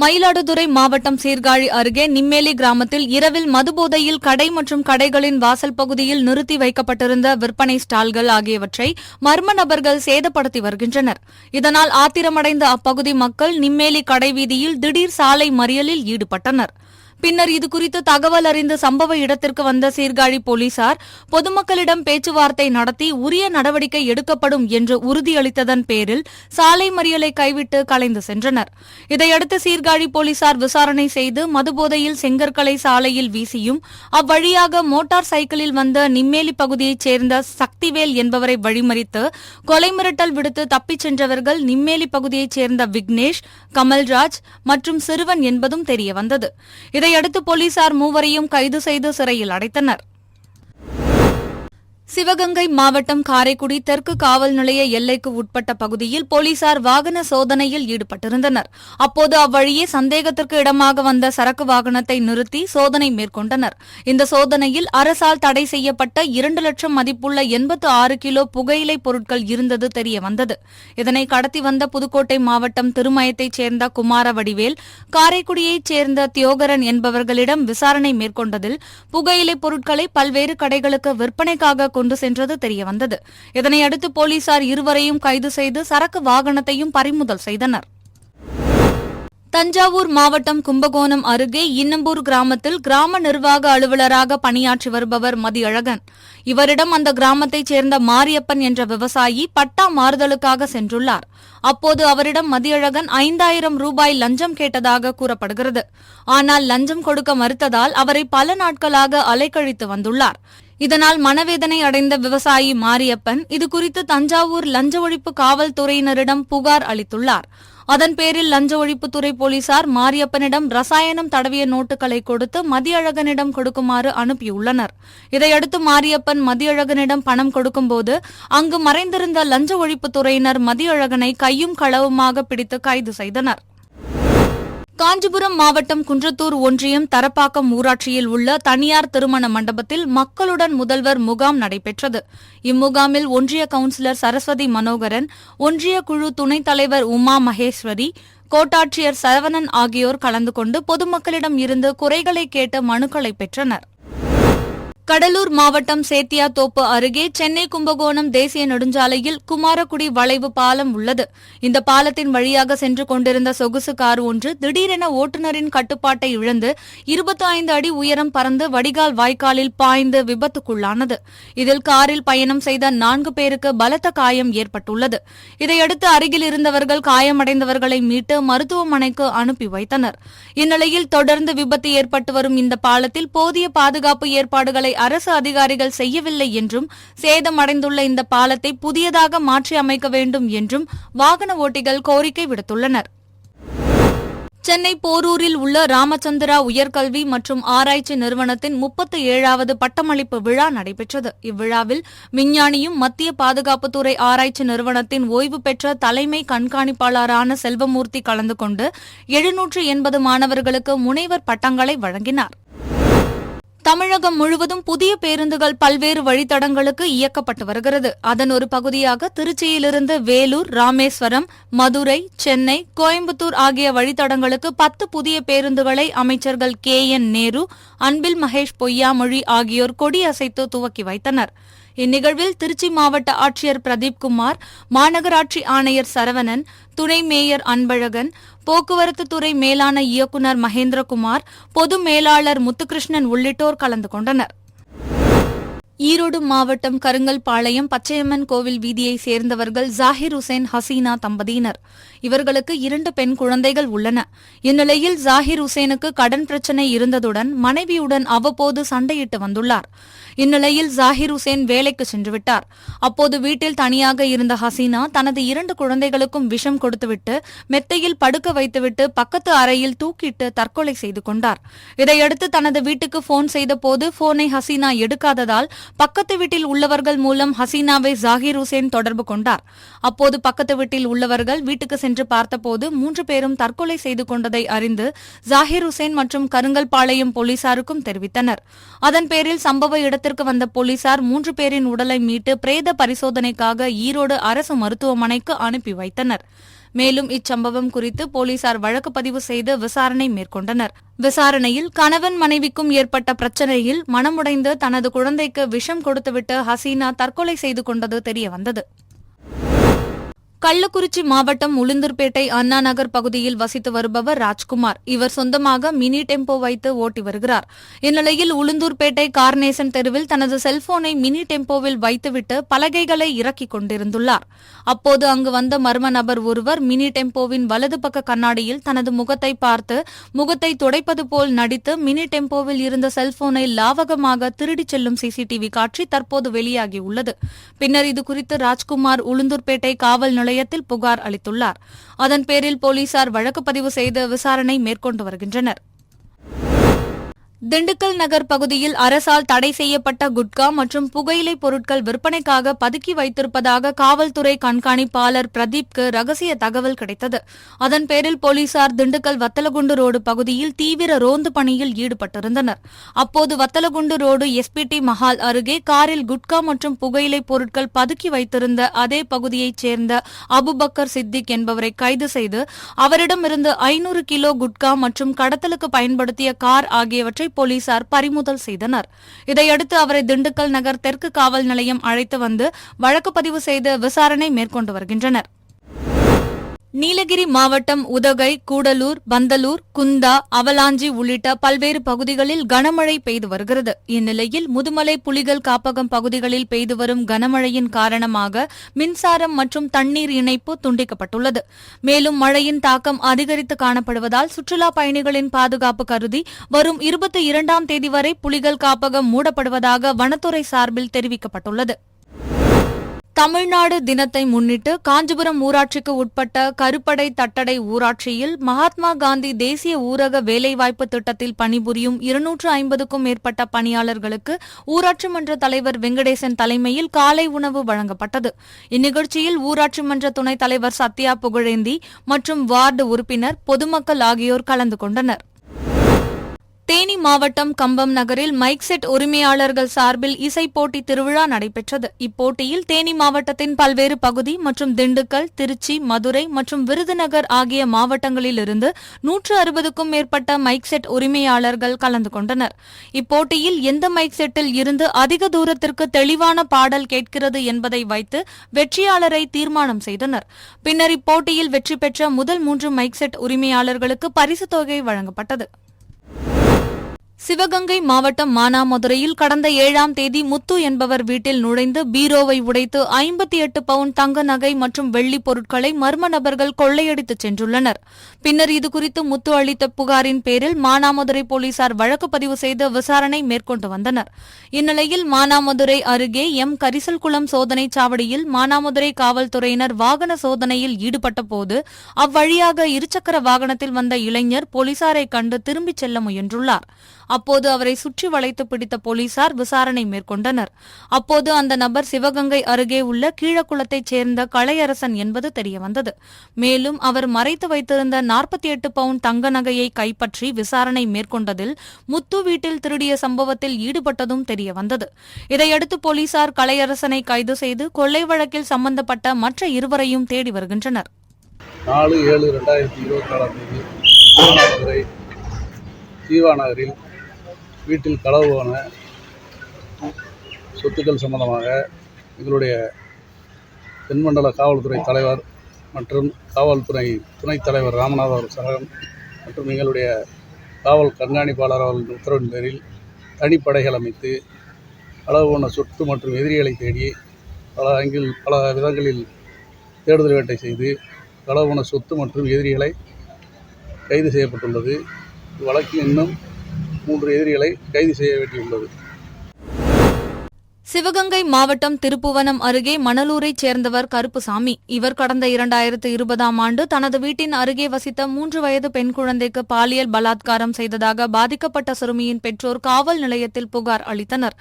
மயிலாடுதுறை மாவட்டம் சீர்காழி அருகே நிம்மேலி கிராமத்தில் இரவில் மதுபோதையில் கடை மற்றும் கடைகளின் வாசல் பகுதியில் நிறுத்தி வைக்கப்பட்டிருந்த விற்பனை ஸ்டால்கள் ஆகியவற்றை மர்ம நபர்கள் சேதப்படுத்தி வருகின்றனர். இதனால் ஆத்திரமடைந்த அப்பகுதி மக்கள் நிம்மேலி கடைவீதியில் திடீர் சாலை மறியலில் ஈடுபட்டனர். பின்னர் இதுகுறித்து தகவல் அறிந்து சம்பவ இடத்திற்கு வந்த சீர்காழி போலீசார் பொதுமக்களிடம் பேச்சுவார்த்தை நடத்தி உரிய நடவடிக்கை எடுக்கப்படும் என்று உறுதியளித்ததன் பேரில் சாலை மறியலை கைவிட்டு கலைந்து சென்றனர். இதையடுத்து சீர்காழி போலீசார் விசாரணை செய்து மதுபோதையில் செங்கற்களை சாலையில் வீசியும் அவ்வழியாக மோட்டார் சைக்கிளில் வந்த நிம்மேலி பகுதியைச் சேர்ந்த சக்திவேல் என்பவரை வழிமறித்து கொலை மிரட்டல் விடுத்து தப்பிச் சென்றவர்கள் நிம்மேலி பகுதியைச் சேர்ந்த விக்னேஷ், கமல்ராஜ் மற்றும் சிறுவன் என்பதும் தெரியவந்தது. இதையடுத்து போலீசார் மூவரையும் கைது செய்து சிறையில் அடைத்தனர். சிவகங்கை மாவட்டம் காரைக்குடி தெற்கு காவல் நிலைய எல்லைக்கு உட்பட்ட பகுதியில் போலீசார் வாகன சோதனையில் ஈடுபட்டிருந்தனர். அப்போது அவ்வழியே சந்தேகத்திற்கு இடமாக வந்த சரக்கு வாகனத்தை நிறுத்தி சோதனை மேற்கொண்டனர். இந்த சோதனையில் அரசால் தடை செய்யப்பட்ட 2 லட்சம் மதிப்புள்ள 86 கிலோ புகையிலை பொருட்கள் இருந்தது தெரியவந்தது. இதனை கடத்தி வந்த புதுக்கோட்டை மாவட்டம் திருமயத்தைச் சேர்ந்த குமாரவடிவேல், காரைக்குடியைச் சேர்ந்த தியோகரன் என்பவர்களிடம் விசாரணை மேற்கொண்டதில் புகையிலை பொருட்களை பல்வேறு கடைகளுக்கு விற்பனைக்காக கொண்டு சென்றது தெரியவந்தது. இதனையடுத்து போலீசார் இருவரையும் கைது செய்து சரக்கு வாகனத்தையும் பறிமுதல் செய்தனர். தஞ்சாவூர் மாவட்டம் கும்பகோணம் அருகே இன்னம்பூர் கிராமத்தில் கிராம நிர்வாக அலுவலராக பணியாற்றி வருபவர் மதியழகன். இவரிடம் அந்த கிராமத்தைச் சேர்ந்த மாரியப்பன் என்ற விவசாயி பட்டா மாறுதலுக்காக சென்றுள்ளார். அப்போது அவரிடம் மதியழகன் 5000 ரூபாய் லஞ்சம் கேட்டதாக கூறப்படுகிறது. ஆனால் லஞ்சம் கொடுக்க மறுத்ததால் அவரை பல நாட்களாக அலைக்கழித்து வந்துள்ளார். இதனால் மனவேதனை அடைந்த விவசாயி மாரியப்பன் இதுகுறித்து தஞ்சாவூர் லஞ்ச ஒழிப்பு காவல்துறையினரிடம் புகார் அளித்துள்ளார். அதன் பேரில் லஞ்ச ஒழிப்புத்துறை போலீசார் மாரியப்பனிடம் ரசாயனம் தடவிய நோட்டுகளை கொடுத்து மதியழகனிடம் கொடுக்குமாறு அனுப்பியுள்ளனர். இதையடுத்து மாரியப்பன் மதியழகனிடம் பணம் கொடுக்கும்போது அங்கு மறைந்திருந்த லஞ்ச ஒழிப்புத்துறையினர் மதியழகனை கையும் களவுமாக பிடித்து கைது செய்தனர். காஞ்சிபுரம் மாவட்டம் குன்றத்தூர் ஒன்றியம் தரப்பாக்கம் ஊராட்சியில் உள்ள தனியார் திருமண மண்டபத்தில் மக்களுடன் முதல்வர் முகாம் நடைபெற்றது. இம்முகாமில் ஒன்றிய கவுன்சிலர் சரஸ்வதி மனோகரன், ஒன்றிய குழு துணைத் தலைவர் உமா மகேஸ்வரி, கோட்டாட்சியர் சரவணன் ஆகியோர் கலந்து கொண்டு பொதுமக்களிடம் இருந்து குறைகளை கேட்டு மனுக்களை பெற்றனர். கடலூர் மாவட்டம் சேத்தியாத்தோப்பு அருகே சென்னை கும்பகோணம் தேசிய நெடுஞ்சாலையில் குமாரக்குடி வளைவு பாலம் உள்ளது. இந்த பாலத்தின் வழியாக சென்று கொண்டிருந்த சொகுசு கார் ஒன்று திடீரென ஓட்டுநரின் கட்டுப்பாட்டை இழந்து 25 அடி உயரம் பறந்து வடிகால் வாய்க்காலில் பாய்ந்து விபத்துக்குள்ளானது. இதில் காரில் பயணம் செய்த 4 பேருக்கு பலத்த காயம் ஏற்பட்டுள்ளது. இதையடுத்து அருகில் இருந்தவர்கள் காயமடைந்தவர்களை மீட்டு மருத்துவமனைக்கு அனுப்பி வைத்தனர். இந்நிலையில் தொடர்ந்து விபத்து ஏற்பட்டு வரும் இந்த பாலத்தில் போதிய பாதுகாப்பு ஏற்பாடுகளை அரசு அதிகாரிகள் செய்யவில்லை என்றும் சேதமடைந்துள்ள இந்த பாலத்தை புதியதாக மாற்றி அமைக்க வேண்டும் என்றும் வாகன ஓட்டிகள் கோரிக்கை விடுத்துள்ளனர். சென்னை போரூரில் உள்ள ராமச்சந்திரா உயர்கல்வி மற்றும் ஆராய்ச்சி நிறுவனத்தின் 37வது பட்டமளிப்பு விழா நடைபெற்றது. இவ்விழாவில் விஞ்ஞானியும் மத்திய பாதுகாப்புத்துறை ஆராய்ச்சி நிறுவனத்தின் ஓய்வு பெற்ற தலைமை கண்காணிப்பாளரான செல்வமூர்த்தி கலந்து கொண்டு 780 மாணவர்களுக்கு முனைவர் பட்டங்களை வழங்கினார். தமிழகம் முழுவதும் புதிய பேருந்துகள் பல்வேறு வழித்தடங்களுக்கு இயக்கப்பட்டு வருகிறது. அதன் ஒரு பகுதியாக திருச்சியிலிருந்து வேலூர், ராமேஸ்வரம், மதுரை, சென்னை, கோயம்புத்தூர் ஆகிய வழித்தடங்களுக்கு 10 புதிய பேருந்துகளை அமைச்சர்கள் KN நேரு, அன்பில் மகேஷ் பொய்யாமொழி ஆகியோர் கொடியசைத்து துவக்கி வைத்தனர். இந்நிகழ்வில் திருச்சி மாவட்ட ஆட்சியர் பிரதீப்குமார், மாநகராட்சி ஆணையர் சரவணன், துணை மேயர் அன்பழகன், போக்குவரத்து துறை மேலான இயக்குநர் மகேந்திரகுமார், பொது மேலாளர் முத்துகிருஷ்ணன் உள்ளிட்டோர் கலந்து கொண்டனர். ஈரோடு மாவட்டம் கருங்கல்பாளையம் பச்சையம்மன் கோவில் வீதியைச் சேர்ந்தவர்கள் ஜாகிர் உசேன், ஹசீனா தம்பதியினர். இவர்களுக்கு 2 பெண் குழந்தைகள் உள்ளன. இந்நிலையில் ஜாகிர் உசேனுக்கு கடன் பிரச்சினை இருந்ததுடன் மனைவியுடன் அவ்வப்போது சண்டையிட்டு வந்துள்ளார். இந்நிலையில் ஜாகிர் உசேன் வேலைக்கு சென்றுவிட்டார். அப்போது வீட்டில் தனியாக இருந்த ஹசீனா தனது 2 குழந்தைகளுக்கும் விஷம் கொடுத்துவிட்டு மெத்தையில் படுக்க வைத்துவிட்டு பக்கத்து அறையில் தூக்கிட்டு தற்கொலை செய்து கொண்டார். இதையடுத்து தனது வீட்டுக்கு போன் செய்தபோது போனை ஹசீனா எடுக்காததால் பக்கத்து வீட்டில் உள்ளவர்கள் மூலம் ஹசீனாவை ஜாகிர் உசேன் தொடர்பு கொண்டார். அப்போது பக்கத்து வீட்டில் உள்ளவர்கள் வீட்டுக்கு சென்று பார்த்தபோது 3 பேரும் தற்கொலை செய்து கொண்டதை அறிந்து ஜாகிர் உசேன் மற்றும் கருங்கல்பாளையம் போலீசாருக்கும் தெரிவித்தனர். அதன் பேரில் சம்பவ இடத்திற்கு வந்த போலீசார் 3 பேரின் உடலை மீட்டு பிரேத பரிசோதனைக்காக ஈரோடு அரசு மருத்துவமனைக்கு அனுப்பி வைத்தனர். மேலும் இச்சம்பவம் குறித்து போலீசார் வழக்கு பதிவு செய்து விசாரணை மேற்கொண்டனர். விசாரணையில் கணவன் மனைவிக்கும் ஏற்பட்ட பிரச்சினையில் மனமுடைந்து தனது குழந்தைக்கு விஷம் கொடுத்துவிட்டு ஹசீனா தற்கொலை செய்து கொண்டது தெரியவந்தது. கள்ளக்குறிச்சி மாவட்டம் உளுந்தூர்பேட்டை அண்ணா நகர் பகுதியில் வசித்து வருபவர் ராஜ்குமார். இவர் சொந்தமாக மினி டெம்போ வைத்து ஓட்டி வருகிறார். இந்நிலையில் உளுந்தூர்பேட்டை கார்னேசன் தெருவில் தனது செல்போனை மினி டெம்போவில் வைத்துவிட்டு பலகைகளை இறக்கிக் கொண்டிருந்துள்ளார். அப்போது அங்கு வந்த மர்ம நபர் ஒருவர் மினி டெம்போவின் வலது பக்க கண்ணாடியில் தனது முகத்தை பார்த்து முகத்தை துடைப்பது போல் நடித்து மினி டெம்போவில் இருந்த செல்போனை லாவகமாக திருடிச் செல்லும் சிசிடிவி காட்சி தற்போது வெளியாகியுள்ளது. பின்னர் இதுகுறித்து ராஜ்குமார் உளுந்தூர்பேட்டை காவல் நிலையத்தில் புகார் அளித்துள்ளார். அதன் பேரில் போலீசார் வழக்கு பதிவு செய்து விசாரணை மேற்கொண்டு வருகின்றனர். திண்டுக்கல் நகர் பகுதியில் அரசால் தடை செய்யப்பட்ட குட்கா மற்றும் புகையிலை பொருட்கள் விற்பனைக்காக பதுக்கி வைத்திருப்பதாக காவல்துறை கண்காணிப்பாளர் பிரதீப்க்கு ரகசிய தகவல் கிடைத்தது. அதன் பேரில் போலீசார் திண்டுக்கல் வத்தலகுண்டு ரோடு பகுதியில் தீவிர ரோந்து பணியில் ஈடுபட்டிருந்தனர். அப்போது வத்தலகுண்டு ரோடு எஸ்பிடி மஹால் அருகே காரில் குட்கா மற்றும் புகையிலை பொருட்கள் பதுக்கி வைத்திருந்த அதே பகுதியைச் சேர்ந்த அபுபக்கர் சித்திக் என்பவரை கைது செய்து அவரிடமிருந்து 500 கிலோ குட்கா மற்றும் கடத்தலுக்கு பயன்படுத்திய கார் ஆகியவற்றை போலீசார் பறிமுதல் செய்தனர். இதையடுத்து அவரை திண்டுக்கல் நகர் தெற்கு காவல் நிலையம் அழைத்து வந்து வழக்கு பதிவு செய்து விசாரணை மேற்கொண்டு வருகின்றனர். நீலகிரி மாவட்டம் உதகை, கூடலூர், பந்தலூர், குந்தா, அவலாஞ்சி உள்ளிட்ட பல்வேறு பகுதிகளில் கனமழை பெய்து வருகிறது. இந்நிலையில் முதுமலை புலிகள் காப்பகம் பகுதிகளில் பெய்து வரும் கனமழையின் காரணமாக மின்சாரம் மற்றும் தண்ணீர் இணைப்பு துண்டிக்கப்பட்டுள்ளது. மேலும் மழையின் தாக்கம் அதிகரித்து காணப்படுவதால் சுற்றுலாப் பயணிகளின் பாதுகாப்பு கருதி வரும் 22ஆம் தேதி வரை புலிகள் காப்பகம் மூடப்படுவதாக வனத்துறை சார்பில் தெரிவிக்கப்பட்டுள்ளது. தமிழ்நாடு தினத்தை முன்னிட்டு காஞ்சிபுரம் ஊராட்சிக்கு உட்பட்ட கருப்படை தட்டடை ஊராட்சியில் மகாத்மா காந்தி தேசிய ஊரக வேலைவாய்ப்பு திட்டத்தில் பணிபுரியும் 250க்கும் மேற்பட்ட பணியாளர்களுக்கு ஊராட்சி மன்ற தலைவர் வெங்கடேசன் தலைமையில் காலை உணவு வழங்கப்பட்டது. இந்நிகழ்ச்சியில் ஊராட்சி மன்ற துணைத் தலைவர் சத்யா புகழேந்தி மற்றும் வார்டு உறுப்பினர், பொதுமக்கள் ஆகியோர் கலந்து கொண்டனர். தேனி மாவட்டம் கம்பம் நகரில் மைக் செட் உரிமையாளர்கள் சார்பில் இசைப் போட்டி திருவிழா நடைபெற்றது. இப்போட்டியில் தேனி மாவட்டத்தின் பல்வேறு பகுதி மற்றும் திண்டுக்கல், திருச்சி, மதுரை மற்றும் விருதுநகர் ஆகிய மாவட்டங்களிலிருந்து 160க்கும் மேற்பட்ட மைக் செட் உரிமையாளர்கள் கலந்து கொண்டனர். இப்போட்டியில் எந்த மைக் செட்டில் இருந்து அதிக தூரத்திற்கு தெளிவான பாடல் கேட்கிறது என்பதை வைத்து வெற்றியாளரை தீர்மானம் செய்தனர். பின்னர் இப்போட்டியில் வெற்றி பெற்ற முதல் 3 மைக் செட் உரிமையாளர்களுக்கு பரிசுத் தொகை வழங்கப்பட்டது. சிவகங்கை மாவட்டம் மானாமதுரையில் கடந்த 7ஆம் தேதி முத்து என்பவர் வீட்டில் நுழைந்து பீரோவை உடைத்து 58 பவுன் தங்க நகை மற்றும் வெள்ளிப் பொருட்களை மர்ம நபர்கள் கொள்ளையடித்துச் சென்றுள்ளனர். பின்னர் இதுகுறித்து முத்து அளித்த புகாரின் பேரில் மானாமதுரை போலீசார் வழக்கு பதிவு செய்து விசாரணை மேற்கொண்டு வந்தனர். இந்நிலையில் மானாமதுரை அருகே கரிசல்குளம் சோதனைச் சாவடியில் மானாமதுரை காவல்துறையினர் வாகன சோதனையில் ஈடுபட்டபோது அவ்வழியாக இருசக்கர வாகனத்தில் வந்த இளைஞர் போலீசாரை கண்டு திரும்பிச் செல்ல முயன்றுள்ளார். அப்போது அவரை சுற்றி வளைத்து பிடித்த போலீசார் விசாரணை மேற்கொண்டனர். அப்போது அந்த நபர் சிவகங்கை அருகே உள்ள கீழக்குளத்தைச் சேர்ந்த கலையரசன் என்பது தெரியவந்தது. மேலும் அவர் மறைத்து வைத்திருந்த 48 பவுன் தங்க நகையை கைப்பற்றி விசாரணை மேற்கொண்டதில் முத்து வீட்டில் திருடிய சம்பவத்தில் ஈடுபட்டதும் தெரியவந்தது. இதையடுத்து போலீசார் கலையரசனை கைது செய்து கொள்ளை வழக்கில் சம்பந்தப்பட்ட மற்ற இருவரையும் தேடி வருகின்றனர். 4/7/2024 ஜீவா நகரில் வீட்டில் களவு போன சொத்துக்கள் சம்பந்தமாக எங்களுடைய தென்மண்டல காவல்துறை தலைவர் மற்றும் காவல்துறை துணைத் தலைவர் ராமநாதன் அவர் சகம் மற்றும் எங்களுடைய காவல் கண்காணிப்பாளர் அவர்களின் உத்தரவின் பேரில் தனிப்படைகள் அமைத்து களவு போன சொத்து மற்றும் எதிரிகளை தேடி பல விதங்களில் தேடுதல் வேட்டை செய்து களவு போன சொத்து மற்றும் எதிரிகளை கைது செய்யப்பட்டுள்ளது. வழக்கில் இன்னும் 3 எதிரிகளை கைது செய்ய வேண்டியுள்ளது. சிவகங்கை மாவட்டம் திருப்புவனம் அருகே மணலூரைச் சேர்ந்தவர் கருப்புசாமி. இவர் கடந்த 2020ஆம் ஆண்டு தனது வீட்டின் அருகே வசித்த 3 வயது பெண் குழந்தைக்கு பாலியல் பலாத்காரம் செய்ததாக பாதிக்கப்பட்ட சிறுமியின் பெற்றோர் காவல் நிலையத்தில் புகார் அளித்தனர்.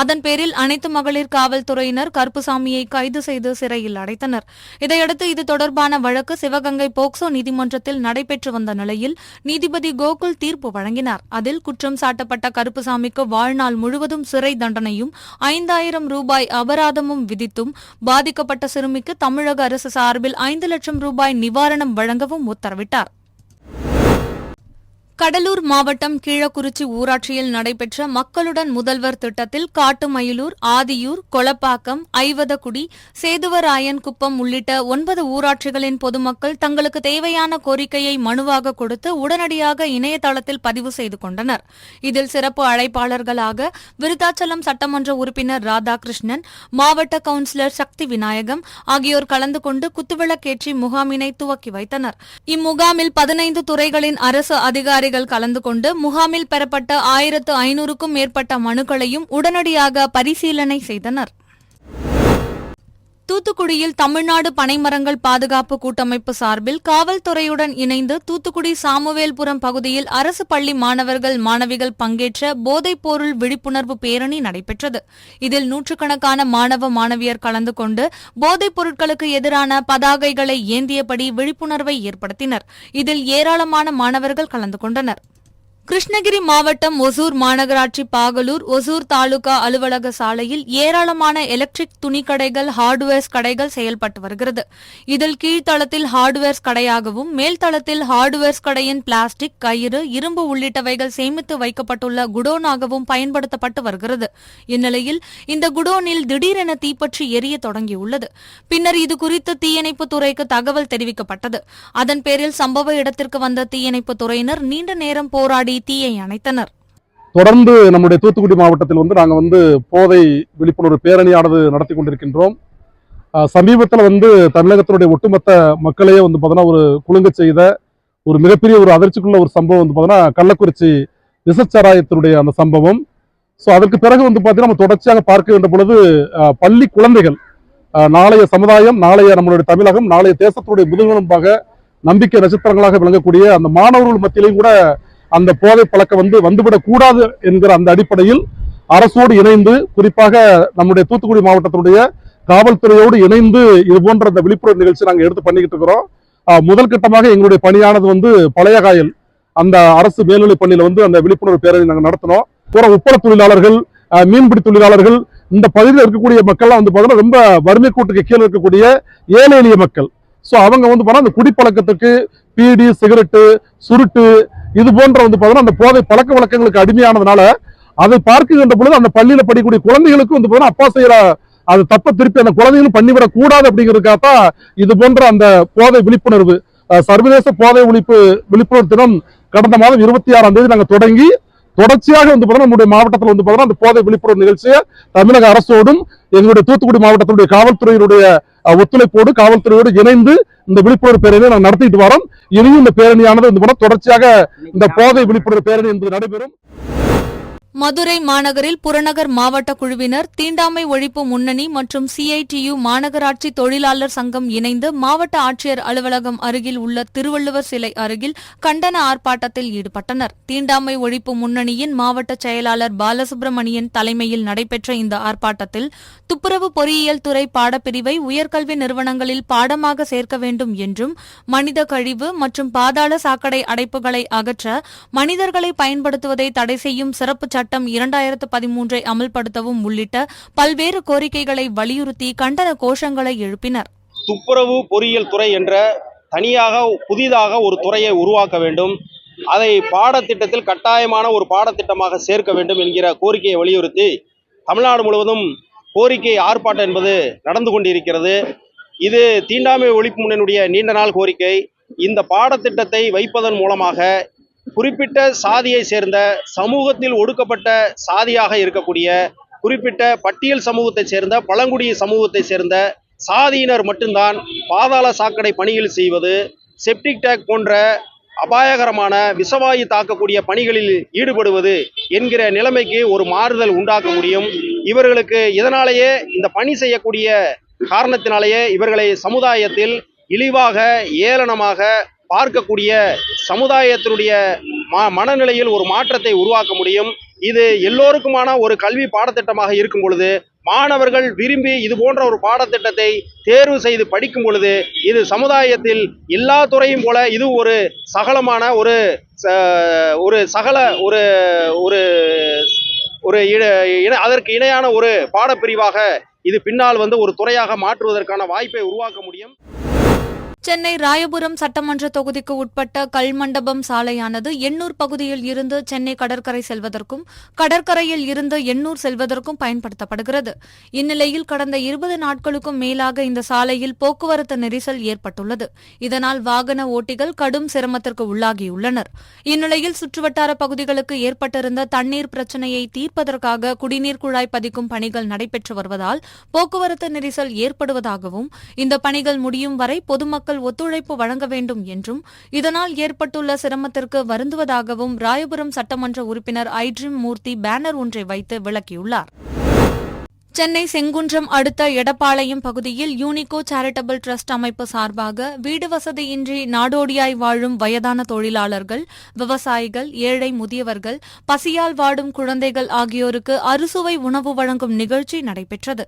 அதன் பேரில் அனைத்து மகளிர் காவல்துறையினர் கருப்புசாமியை கைது செய்து சிறையில் அடைத்தனர். இதையடுத்து இது தொடர்பான வழக்கு சிவகங்கை போக்சோ நீதிமன்றத்தில் நடைபெற்று வந்த நிலையில் நீதிபதி கோகுல் தீர்ப்பு வழங்கினார். அதில் குற்றம் சாட்டப்பட்ட கருப்புசாமிக்கு வாழ்நாள் முழுவதும் சிறை தண்டனையும் 5,000 10,000 ரூபாய் அபராதமும் விதித்தும் பாதிக்கப்பட்ட சிறுமிக்கு தமிழக அரசு சார்பில் 5 லட்சம் ரூபாய் நிவாரணம் வழங்கவும் உத்தரவிட்டார். கடலூர் மாவட்டம் கீழக்குறிச்சி ஊராட்சியில் நடைபெற்ற மக்களுடன் முதல்வர் திட்டத்தில் காட்டுமயிலூர், ஆதியூர், கொளப்பாக்கம், ஐவதக்குடி, சேதுவராயன்குப்பம் உள்ளிட்ட 9 ஊராட்சிகளின் பொதுமக்கள் தங்களுக்கு தேவையான கோரிக்கையை மனுவாக கொடுத்து உடனடியாக இணையதளத்தில் பதிவு செய்து கொண்டனர். இதில் சிறப்பு அழைப்பாளர்களாக விருத்தாச்சலம் சட்டமன்ற உறுப்பினர் ராதாகிருஷ்ணன், மாவட்ட கவுன்சிலர் சக்தி விநாயகம் ஆகியோர் கலந்து கொண்டு குத்துவிளக்கேற்றி முகாமினை துவக்கி வைத்தனர். இம்முகாமில் 15 துறைகளின் அரசு அதிகாரிகள் கலந்து கொண்டு முகாமில் பெறப்பட்ட 1500க்கும் மேற்பட்ட மனுக்களையும் உடனடியாக பரிசீலனை செய்தனர். தூத்துக்குடியில் தமிழ்நாடு பனைமரங்கள் பாதுகாப்பு கூட்டமைப்பு சார்பில் காவல்துறையுடன் இணைந்து தூத்துக்குடி சாமுவேல்புரம் பகுதியில் அரசு பள்ளி மாணவர்கள் மாணவிகள் பங்கேற்ற போதைப்பொருள் விழிப்புணர்வு பேரணி நடைபெற்றது. இதில் நூற்றுக்கணக்கான மாணவ மாணவியர் கலந்து கொண்டு போதைப் பொருட்களுக்கு எதிரான பதாகைகளை ஏந்தியபடி விழிப்புணர்வை ஏற்படுத்தினர். இதில் ஏராளமான மாணவர்கள் கலந்து கொண்டனர். கிருஷ்ணகிரி மாவட்டம் ஒசூர் மாநகராட்சி பாகலூர் ஒசூர் தாலுகா அலுவலக சாலையில் ஏராளமான எலக்ட்ரிக் துணிக்கடைகள், ஹார்ட்வேர்ஸ் கடைகள் செயல்பட்டு வருகிறது. இதில் கீழ்த்தளத்தில் ஹார்ட்வேர்ஸ் கடையாகவும் மேல்தளத்தில் ஹார்ட்வேர்ஸ் கடையின் பிளாஸ்டிக், கயிறு, இரும்பு உள்ளிட்டவைகள் சேமித்து வைக்கப்பட்டுள்ள குடோனாகவும் பயன்படுத்தப்பட்டு வருகிறது. இந்நிலையில் இந்த குடோனில் திடீரென தீப்பற்றி எரிய தொடங்கியுள்ளது. பின்னர் இதுகுறித்து தீயணைப்பு துறைக்கு தகவல் தெரிவிக்கப்பட்டது. அதன் பேரில் சம்பவ இடத்திற்கு வந்த தீயணைப்பு துறையினர் நீண்ட நேரம் போராடி தீயை அணைத்தனர். தொடர்ந்து நம்முடைய தூத்துக்குடி மாவட்டத்தில் நாங்கள் போதை விழிப்புணர்வு பேரணியானது நடத்தி கொண்டிருக்கின்றோம். சமீபத்தில் தமிழகத்தினுடைய ஒட்டுமொத்த மக்களையே பார்த்தோன்னா ஒரு குலுங்க செய்த ஒரு மிகப்பெரிய ஒரு அதிர்ச்சிக்குள்ள ஒரு சம்பவம் பார்த்தோன்னா கள்ளக்குறிச்சி விசச்சாராயத்தினுடைய அந்த சம்பவம். ஸோ அதற்கு பிறகு பார்த்தீங்கன்னா நம்ம தொடர்ச்சியாக பார்க்க வேண்டிய பொழுது பள்ளி குழந்தைகள் நாளைய சமுதாயம், நாளைய நம்மளுடைய தமிழகம், நாளைய தேசத்துடைய முதுகெலும்பாக நம்பிக்கை நட்சத்திரங்களாக விளங்கக்கூடிய அந்த மாணவர்கள் மத்தியிலையும் கூட அந்த போதை பழக்கம் வந்துவிடக் கூடாது என்கிற அந்த அடிப்படையில் அரசோடு இணைந்து, குறிப்பாக நம்முடைய தூத்துக்குடி மாவட்டத்தினுடைய காவல்துறையோடு இணைந்து இது போன்ற அந்த விழிப்புணர்வு நிகழ்ச்சி நாங்கள் எடுத்து பண்ணிக்கிட்டு இருக்கிறோம். முதல் கட்டமாக எங்களுடைய பணியானது பழையகாயல் அந்த அரசு மேல்நிலை பள்ளியில அந்த விழிப்புணர்வு பேரணி நாங்கள் நடத்தினோம். உப்பள தொழிலாளர்கள், மீன்பிடி தொழிலாளர்கள், இந்த பகுதியில் இருக்கக்கூடிய மக்கள்லாம் பார்த்தோன்னா ரொம்ப வறுமை கூட்டுக்கு கீழே இருக்கக்கூடிய ஏழை எளிய மக்கள். ஸோ அவங்க பார்த்தா அந்த குடிப்பழக்கத்துக்கு, பீடி, சிகரெட்டு, சுருட்டு இது போன்ற பார்த்தோன்னா அந்த போதை பழக்க வழக்கங்களுக்கு அடிமையானதுனால அதை பார்க்கின்ற பொழுது அந்த பள்ளியில படிக்கக்கூடிய குழந்தைகளுக்கு பார்த்தோன்னா அப்பா செய்யற அது தப்ப திருப்பி அந்த குழந்தைகளும் பண்ணிவிடக் கூடாது அப்படிங்கிறதுக்காகத்தான் இது போன்ற அந்த போதை விழிப்புணர்வு சர்வதேச போதை விழிப்புணர்வு தினம் கடந்த மாதம் 26ஆம் தேதி நாங்கள் தொடங்கி தொடர்ச்சியாக பார்த்தோன்னா நம்முடைய மாவட்டத்தில் பார்த்தோன்னா அந்த போதை விழிப்புணர்வு நிகழ்ச்சியை தமிழக அரசோடும் எங்களுடைய தூத்துக்குடி மாவட்டத்தினுடைய காவல்துறையினுடைய ஒத்துழைப்போடு காவல்துறையோடு இணைந்து இந்த விழிப்புணர்வு பேரணியை நாங்கள் நடத்திட்டு வரோம். இனியும் இந்த பேரணியானது தொடர்ச்சியாக இந்த போதை விழிப்புணர்வு பேரணி என்பது நடைபெறும். மதுரை மாநகரில் புறநகர் மாவட்ட குழுவினர், தீண்டாமை ஒழிப்பு முன்னணி மற்றும் CITU மாநகராட்சி தொழிலாளர் சங்கம் இணைந்து மாவட்ட ஆட்சியர் அலுவலகம் அருகில் உள்ள திருவள்ளுவர் சிலை அருகில் கண்டன ஆர்ப்பாட்டத்தில் ஈடுபட்டனர். தீண்டாமை ஒழிப்பு முன்னணியின் மாவட்ட செயலாளர் பாலசுப்ரமணியன் தலைமையில் நடைபெற்ற இந்த ஆர்ப்பாட்டத்தில் துப்புரவு பொறியியல் துறை பாடப்பிரிவை உயர்கல்வி நிறுவனங்களில் பாடமாக சேர்க்க வேண்டும் என்றும், மனித கழிவு மற்றும் பாதாள சாக்கடை அடைப்புகளை அகற்ற மனிதர்களை பயன்படுத்துவதை தடை செய்யும் சிறப்பு சட்டம் 2013 அமல்படுத்தவும் உள்ளிட்ட பல்வேறு கோரிக்கைகளை வலியுறுத்தி கண்டன கோஷங்களை எழுப்பினர். துப்புரவு பொறியியல் துறை என்ற தனியாக புதிதாக ஒரு துறையை உருவாக்க வேண்டும், அதை பாடத்திட்டத்தில் கட்டாயமான ஒரு பாடத்திட்டமாக சேர்க்க வேண்டும் என்கிற கோரிக்கையை வலியுறுத்தி தமிழ்நாடு முழுவதும் கோரிக்கை ஆர்ப்பாட்டம் என்பது நடந்து கொண்டிருக்கிறது. இது தீண்டாமை ஒழிப்பு முன்னணியுடைய நீண்ட நாள் கோரிக்கை. இந்த பாடத்திட்டத்தை வைப்பதன் மூலமாக குறிப்பிட்ட சாதியை சேர்ந்த, சமூகத்தில் ஒடுக்கப்பட்ட சாதியாக இருக்கக்கூடிய, குறிப்பிட்ட பட்டியல் சமூகத்தை சேர்ந்த, பழங்குடி சமூகத்தை சேர்ந்த சாதியினர் மட்டும்தான் பாதாள சாக்கடை பணிகள் செய்வது, செப்டிக் டேங்க் போன்ற அபாயகரமான விஷவாயு தாக்கக்கூடிய பணிகளில் ஈடுபடுவது என்கிற நிலைமைக்கு ஒரு மாறுதல் உண்டாக்க முடியும். இவர்களுக்கு இதனாலேயே, இந்த பணி செய்யக்கூடிய காரணத்தினாலேயே இவர்களை சமுதாயத்தில் இழிவாக, ஏளனமாக பார்க்கக்கூடிய சமுதாயத்தினுடைய மனநிலையில் ஒரு மாற்றத்தை உருவாக்க முடியும். இது எல்லோருக்குமான ஒரு கல்வி பாடத்திட்டமாக இருக்கும் பொழுது, மாணவர்கள் விரும்பி இது போன்ற ஒரு பாடத்திட்டத்தை தேர்வு செய்து படிக்கும் பொழுது, இது சமுதாயத்தில் எல்லா துறையும் போல இது ஒரு சகலமான ஒரு அதற்கு இணையான ஒரு பாடப்பிரிவாக இது பின்னால் ஒரு துறையாக மாற்றுவதற்கான வாய்ப்பை உருவாக்க முடியும். சென்னை ராயபுரம் சட்டமன்ற தொகுதிக்கு உட்பட்ட கல்மண்டபம் சாலையானது எண்ணூர் பகுதியில் இருந்து சென்னை கடற்கரை செல்வதற்கும் கடற்கரையில் இருந்து எண்ணூர் செல்வதற்கும் பயன்படுத்தப்படுகிறது. இந்நிலையில் கடந்த 20 நாட்களுக்கும் மேலாக இந்த சாலையில் போக்குவரத்து நெரிசல் ஏற்பட்டுள்ளது. இதனால் வாகன ஓட்டிகள் கடும் சிரமத்திற்கு உள்ளாகியுள்ளனர். இந்நிலையில் சுற்றுவட்டார பகுதிகளுக்கு ஏற்பட்டிருந்த தண்ணீர் பிரச்சினையை தீர்ப்பதற்காக குடிநீர் குழாய் பதிக்கும் பணிகள் நடைபெற்று வருவதால் போக்குவரத்து நெரிசல் ஏற்படுவதாகவும் இந்த பணிகள் முடியும் வரை பொதுமக்கள் ஒத்துழைப்பு வழங்க வேண்டும் என்றும் இதனால் ஏற்பட்டுள்ள சிரமத்திற்கு வருந்துவதாகவும் ராயபுரம் சட்டமன்ற உறுப்பினர் ஐட்ரிம் மூர்த்தி பேனர் ஒன்றை வைத்து விளக்கியுள்ளார். சென்னை செங்குன்றம் அடுத்த எடப்பாளையம் பகுதியில் யூனிகோ சேரிட்டபிள் டிரஸ்ட் அமைப்பு சார்பாக வீடு வசதியின்றி நாடோடியாய் வாழும் வயதான தொழிலாளர்கள், விவசாயிகள், ஏழை முதியவர்கள், பசியால் வாடும் குழந்தைகள் ஆகியோருக்கு அறுசுவை உணவு வழங்கும் நிகழ்ச்சி நடைபெற்றது.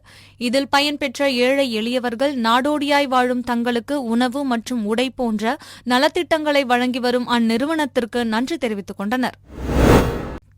இதில் பயன்பெற்ற ஏழை எளியவர்கள் நாடோடியாய் வாழும் தங்களுக்கு உணவு மற்றும் உடை போன்ற நலத்திட்டங்களை வழங்கி வரும் அந்நிறுவனத்திற்கு நன்றி தெரிவித்துக் கொண்டனர்.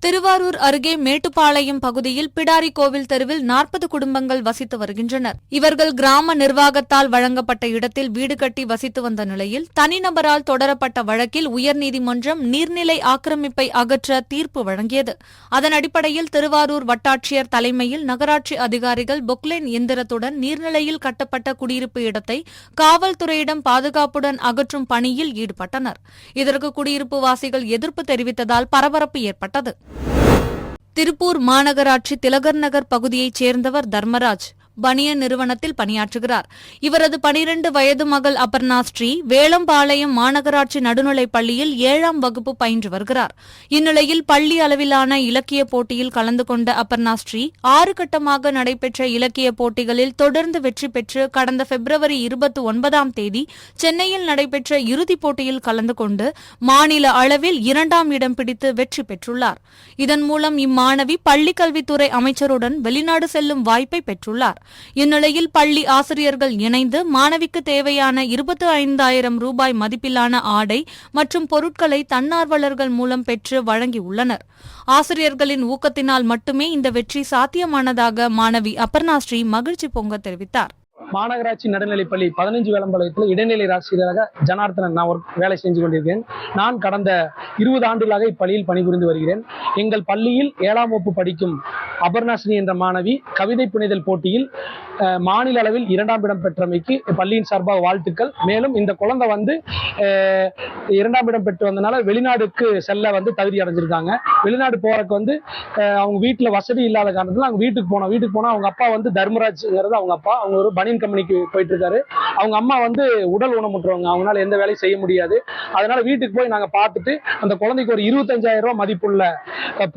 திருவாரூர் அருகே மேட்டுப்பாளையம் பகுதியில் பிடாரி கோவில் தெருவில் 40 குடும்பங்கள் வசித்து வருகின்றனர். இவர்கள் கிராம நிர்வாகத்தால் வழங்கப்பட்ட இடத்தில் வீடு கட்டி வசித்து வந்த நிலையில் தனிநபரால் தொடரப்பட்ட வழக்கில் உயர்நீதிமன்றம் நீர்நிலை ஆக்கிரமிப்பை அகற்ற தீர்ப்பு வழங்கியது. அதன் அடிப்படையில் திருவாரூர் வட்டாட்சியர் தலைமையில் நகராட்சி அதிகாரிகள் பொக்லைன் எந்திரத்துடன் நீர்நிலையில் கட்டப்பட்ட குடியிருப்பு இடத்தை காவல்துறையிடம் பாதுகாப்புடன் அகற்றும் பணியில் ஈடுபட்டனர். இதற்கு குடியிருப்பு வாசிகள் எதிர்ப்பு தெரிவித்ததால் பரபரப்பு ஏற்பட்டது. திருப்பூர் மாநகராட்சி திலகர் நகர் பகுதியைச் சேர்ந்தவர் தர்மராஜ் பனியன் நிறுவனத்தில் பணியாற்றுகிறார். இவரது 12 வயது மகள் அபர்ணா ஸ்ரீ வேளம்பாளையம் மாநகராட்சி நடுநிலைப் பள்ளியில் 7ஆம் வகுப்பு பயின்று வருகிறார். இந்நிலையில் பள்ளி அளவிலான இலக்கிய போட்டியில் கலந்து கொண்ட அபர்ணா ஸ்ரீ 6 கட்டமாக நடைபெற்ற இலக்கிய போட்டிகளில் தொடர்ந்து வெற்றி பெற்று கடந்த பிப்ரவரி 29ஆம் தேதி சென்னையில் நடைபெற்ற இறுதிப் போட்டியில் கலந்து கொண்டு மாநில அளவில் 2ஆம் இடம் பிடித்து வெற்றி பெற்றுள்ளார். இதன் மூலம் இம்மாணவி பள்ளிக்கல்வித்துறை அமைச்சருடன் வெளிநாடு செல்லும் வாய்ப்பை பெற்றுள்ளார். இந்நிலையில் பள்ளி ஆசிரியர்கள் இணைந்து மாணவிக்கு தேவையான 25,000 ரூபாய் மதிப்பிலான ஆடை மற்றும் பொருட்களை தன்னார்வலர்கள் மூலம் பெற்று வழங்கியுள்ளனர். ஆசிரியர்களின் ஊக்கத்தினால் மட்டுமே இந்த வெற்றி சாத்தியமானதாக மாணவி அபர்ணா ஸ்ரீ மகிழ்ச்சி பொங்க தெரிவித்தார். மாநகராட்சி நடுநிலைப்பள்ளி 15 வேளம்பாளையத்தில் இடைநிலை ஆசிரியராக ஜனார்த்தனன் நான் வேலை செஞ்சு கொண்டிருக்கிறேன். நான் கடந்த 20 ஆண்டுகளாக இப்பள்ளியில் பணிபுரிந்து வருகிறேன். எங்கள் பள்ளியில் 7ஆம் வகுப்பு படிக்கும் அபர்ணாஸ்ரீ என்ற மாணவி கவிதை புனைதல் போட்டியில் மாநில அளவில் 2ஆம் இடம் பெற்றமைக்கு பள்ளியின் சார்பாக வாழ்த்துக்கள். மேலும் இந்த குழந்தை 2ஆம் இடம் பெற்று வந்தனால வெளிநாடுக்கு செல்ல தகுதி அடைஞ்சிருக்காங்க. வெளிநாடு போறதுக்கு அவங்க வீட்டில் வசதி இல்லாத காரணத்தில் அவங்க வீட்டுக்கு போனா அவங்க அப்பா தர்மராஜ்ங்கிறது அவங்க அப்பா. அவங்க ஒரு பனியன் கம்பெனிக்கு போயிட்டு இருக்காரு. அவங்க அம்மா உடல் ஊனமுற்றவங்க, அவங்களால எந்த வேலையும் செய்ய முடியாது. அதனால வீட்டுக்கு போய் நாங்க பார்த்துட்டு அந்த குழந்தைக்கு ஒரு 25,000 ரூபாய் மதிப்புள்ள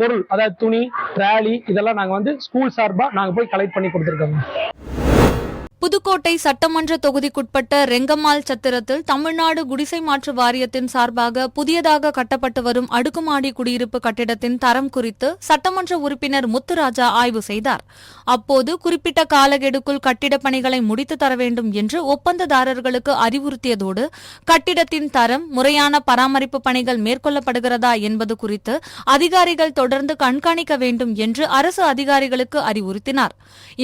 பொருள், அதாவது துணி, டிராலி, இதெல்லாம் நாங்க ஸ்கூல் சார்பா நாங்க போய் கலெக்ட் பண்ணி கொடுத்துருக்கோங்க. புதுக்கோட்டை சட்டமன்ற தொகுதிக்குட்பட்ட ரெங்கம்மாள் சத்திரத்தில் தமிழ்நாடு குடிசை மாற்று வாரியத்தின் சார்பாக புதியதாக கட்டப்பட்டு வரும் அடுக்குமாடி குடியிருப்பு கட்டிடத்தின் தரம் குறித்து சட்டமன்ற உறுப்பினர் முத்துராஜா ஆய்வு செய்தார். அப்போது குறிப்பிட்ட காலக்கெடுக்குள் கட்டிடப் பணிகளை முடித்து தர வேண்டும் என்று ஒப்பந்ததாரர்களுக்கு அறிவுறுத்தியதோடு கட்டிடத்தின் தரம், முறையான பராமரிப்பு பணிகள் மேற்கொள்ளப்படுகிறதா என்பது குறித்து அதிகாரிகள் தொடர்ந்து கண்காணிக்க வேண்டும் என்று அரசு அதிகாரிகளுக்கு அறிவுறுத்தினார்.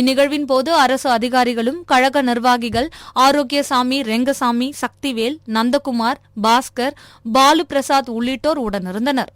இந்நிகழ்வின் போது அரசு அதிகாரிகளும் கழக நிர்வாகிகள் ஆரோக்கியசாமி, ரெங்கசாமி, சக்திவேல், நந்தகுமார், பாஸ்கர், பாலு பிரசாத் உள்ளிட்டோர் உடனிருந்தனர்.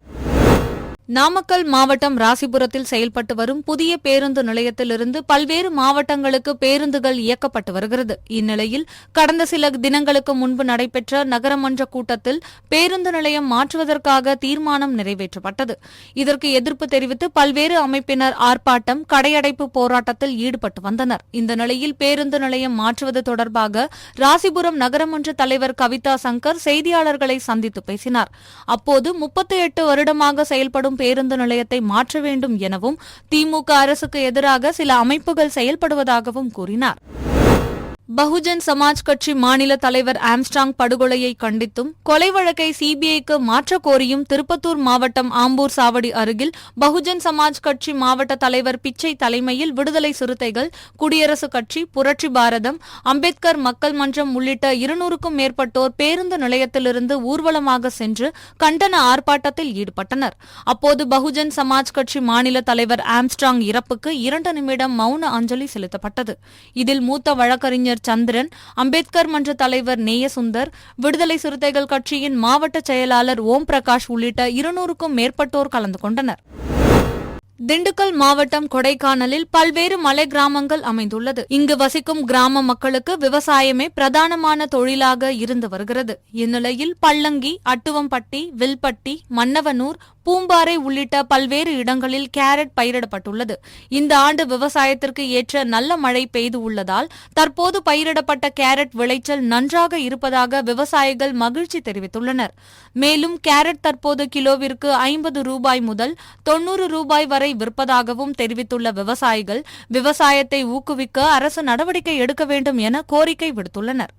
நாமக்கல் மாவட்டம் ராசிபுரத்தில் செயல்பட்டு வரும் புதிய பேருந்து நிலையத்திலிருந்து பல்வேறு மாவட்டங்களுக்கு பேருந்துகள் இயக்கப்பட்டு வருகிறது. இந்நிலையில் கடந்த சில தினங்களுக்கு முன்பு நடைபெற்ற நகரமன்ற கூட்டத்தில் பேருந்து நிலையம் மாற்றுவதற்காக தீர்மானம் நிறைவேற்றப்பட்டது. இதற்கு எதிர்ப்பு தெரிவித்து பல்வேறு அமைப்பினர் ஆர்ப்பாட்டம், கடையடைப்பு போராட்டத்தில் ஈடுபட்டு வந்தனர். இந்த நிலையில் பேருந்து நிலையம் மாற்றுவது தொடர்பாக ராசிபுரம் நகரமன்ற தலைவர் கவிதா சங்கர் செய்தியாளர்களை சந்தித்து பேசினார். அப்போது 38 வருடமாக செயல்படும் பேருந்து நிலையத்தை மாற்ற வேண்டும் எனவும் திமுக அரசுக்கு எதிராக சில அமைப்புகள் செயல்படுவதாகவும் கூறினார். பகுஜன் சமாஜ் கட்சி மாநில தலைவர் ஆம்ஸ்ட்ராங் படுகொலையை கண்டித்தும் கொலை வழக்கை சிபிஐக்கு மாற்றக் கோரியும் திருப்பத்தூர் மாவட்டம் ஆம்பூர் சாவடி அருகில் பகுஜன் சமாஜ் கட்சி மாவட்ட தலைவர் பிச்சை தலைமையில் விடுதலை சிறுத்தைகள், குடியரசுக் கட்சி, புரட்சி பாரதம், அம்பேத்கர் மக்கள் மன்றம் உள்ளிட்ட 200க்கும் மேற்பட்டோர் பேருந்து நிலையத்திலிருந்து ஊர்வலமாக சென்று கண்டன ஆர்ப்பாட்டத்தில் ஈடுபட்டனர். அப்போது பகுஜன் சமாஜ் கட்சி மாநில தலைவர் ஆம்ஸ்ட்ராங் இறப்புக்கு 2 நிமிடம் மௌன அஞ்சலி செலுத்தப்பட்டது. இதில் மூத்த வழக்கறிஞர் சந்திரன், அம்பேத்கர் மன்ற தலைவர் நேயசுந்தர், விடுதலை சிறுத்தைகள் கட்சியின் மாவட்ட செயலாளர் ஓம் பிரகாஷ் உள்ளிட்ட 200க்கும் மேற்பட்டோர் கலந்து கொண்டனர். திண்டுக்கல் மாவட்டம் கொடைக்கானலில் பல்வேறு மலை கிராமங்கள் அமைந்துள்ளது. இங்கு வசிக்கும் கிராம மக்களுக்கு விவசாயமே பிரதானமான தொழிலாக இருந்து வருகிறது. இந்நிலையில் பள்ளங்கி, அட்டுவம்பட்டி, வில்பட்டி, மன்னவனூர், பூம்பாறை உள்ளிட்ட பல்வேறு இடங்களில் கேரட் பயிரிடப்பட்டுள்ளது. இந்த ஆண்டு விவசாயத்திற்கு ஏற்ற நல்ல மழை பெய்து உள்ளதால் தற்போது பயிரிடப்பட்ட கேரட் விளைச்சல் நன்றாக இருப்பதாக விவசாயிகள் மகிழ்ச்சி தெரிவித்துள்ளனர். மேலும் கேரட் தற்போது கிலோவிற்கு 50 ரூபாய் முதல் 90 ரூபாய் வரை விற்பதாகவும் தெரிவித்துள்ள விவசாயிகள் விவசாயத்தை ஊக்குவிக்க அரசு நடவடிக்கை எடுக்க வேண்டும் என கோரிக்கை விடுத்துள்ளனர்.